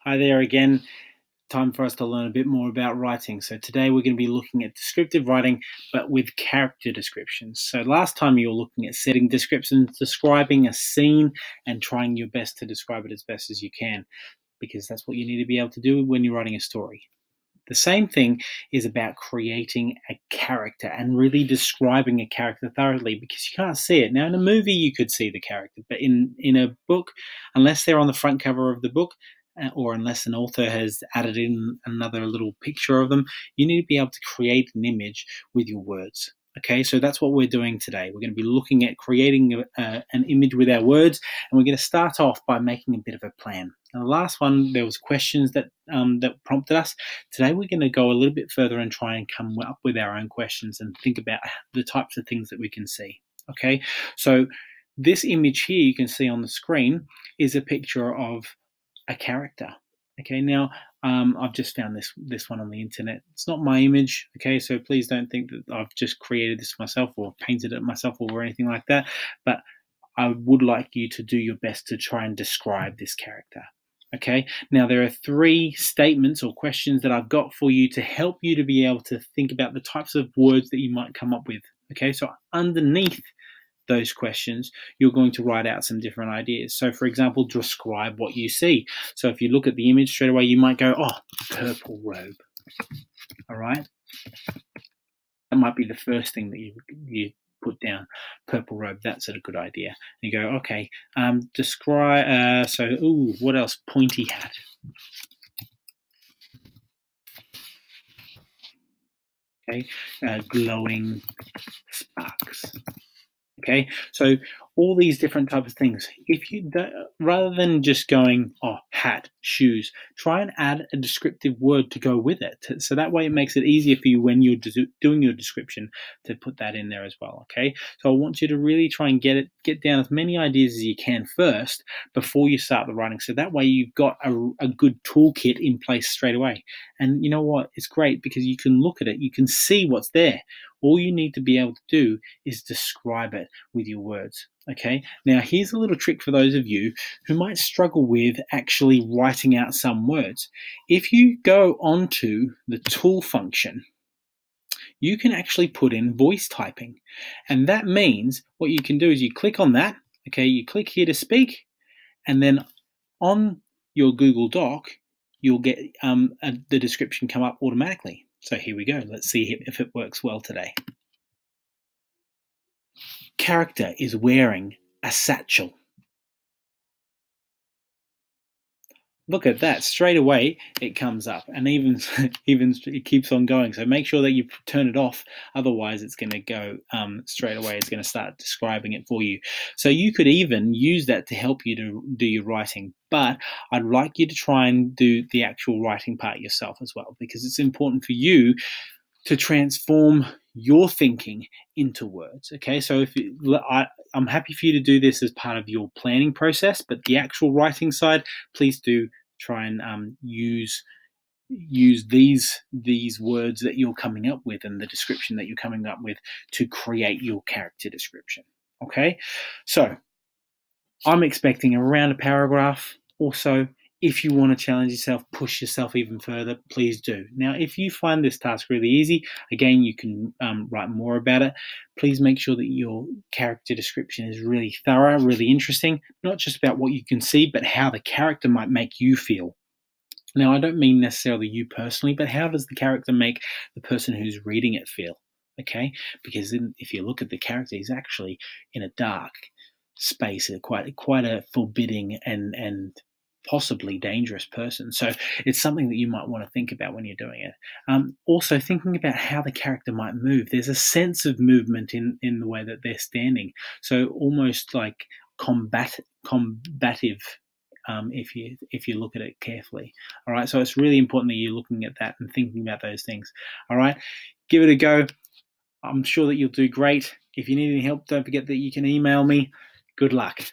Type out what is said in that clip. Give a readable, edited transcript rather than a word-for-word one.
Hi there again. Time for us to learn a bit more about writing. So today we're going to be looking at descriptive writing, but with character descriptions. So last time you were looking at setting descriptions, describing a scene, and trying your best to describe it as best as you can, because that's what you need to be able to do when you're writing a story. The same thing is about creating a character and really describing a character thoroughly, because you can't see it. Now, in a movie, you could see the character, but in a book, unless they're on the front cover of the book, or unless an author has added in another little picture of them, you need to be able to create an image with your words. Okay, so that's what we're doing today. We're going to be looking at creating an image with our words, and we're going to start off by making a bit of a plan. Now, the last one, there was questions that prompted us. Today, we're going to go a little bit further and try and come up with our own questions and think about the types of things that we can see. Okay, so this image here you can see on the screen is a picture of a character. Okay, now I've just found this one on the internet. It's not my image, okay, so please don't think that I've just created this myself or painted it myself or anything like that, but I would like you to do your best to try and describe this character. Okay, now there are 3 statements or questions that I've got for you to help you to be able to think about the types of words that you might come up with. Okay, so underneath those questions, you're going to write out some different ideas. So, for example, describe what you see. So if you look at the image straight away, you might go, oh, purple robe. All right. That might be the first thing that you put down, purple robe. That's a good idea. And you go, okay, describe, what else? Pointy hat. Okay, glowing sparks. Okay, so all these different types of things. If you don't, rather than just going, oh, hat, shoes, try and add a descriptive word to go with it. So that way it makes it easier for you when you're doing your description to put that in there as well. Okay, so I want you to really try and get down as many ideas as you can first before you start the writing. So that way you've got a good toolkit in place straight away. And you know what? It's great because you can look at it, you can see what's there. All you need to be able to do is describe it with your words. Okay, now here's a little trick for those of you who might struggle with actually writing out some words. If you go onto the tool function, you can actually put in voice typing. And that means what you can do is you click on that, okay, you click here to speak, and then on your Google Doc, you'll get the description come up automatically. So here we go. Let's see if it works well today. Character is wearing a satchel. Look at that, straight away it comes up, and even it keeps on going. So make sure that you turn it off, otherwise it's going to go straight away. It's going to start describing it for you. So you could even use that to help you to do your writing, but I'd like you to try and do the actual writing part yourself as well, because it's important for you to transform your thinking into words. Okay, so I'm happy for you to do this as part of your planning process, but the actual writing side, please do try and use these words that you're coming up with and the description that you're coming up with to create your character description. Okay, so I'm expecting around a paragraph or so. If you want to challenge yourself, push yourself even further, please do. Now, if you find this task really easy, again, you can write more about it. Please make sure that your character description is really thorough, really interesting, not just about what you can see, but how the character might make you feel. Now, I don't mean necessarily you personally, but how does the character make the person who's reading it feel? Okay, because if you look at the character, he's actually in a dark space, quite a forbidding and possibly dangerous person. So it's something that you might want to think about when you're doing it. Also, thinking about how the character might move. There's a sense of movement in the way that they're standing. So almost like combative, if you look at it carefully. All right, so it's really important that you're looking at that and thinking about those things. All right, give it a go. I'm sure that you'll do great. If you need any help, don't forget that you can email me. Good luck.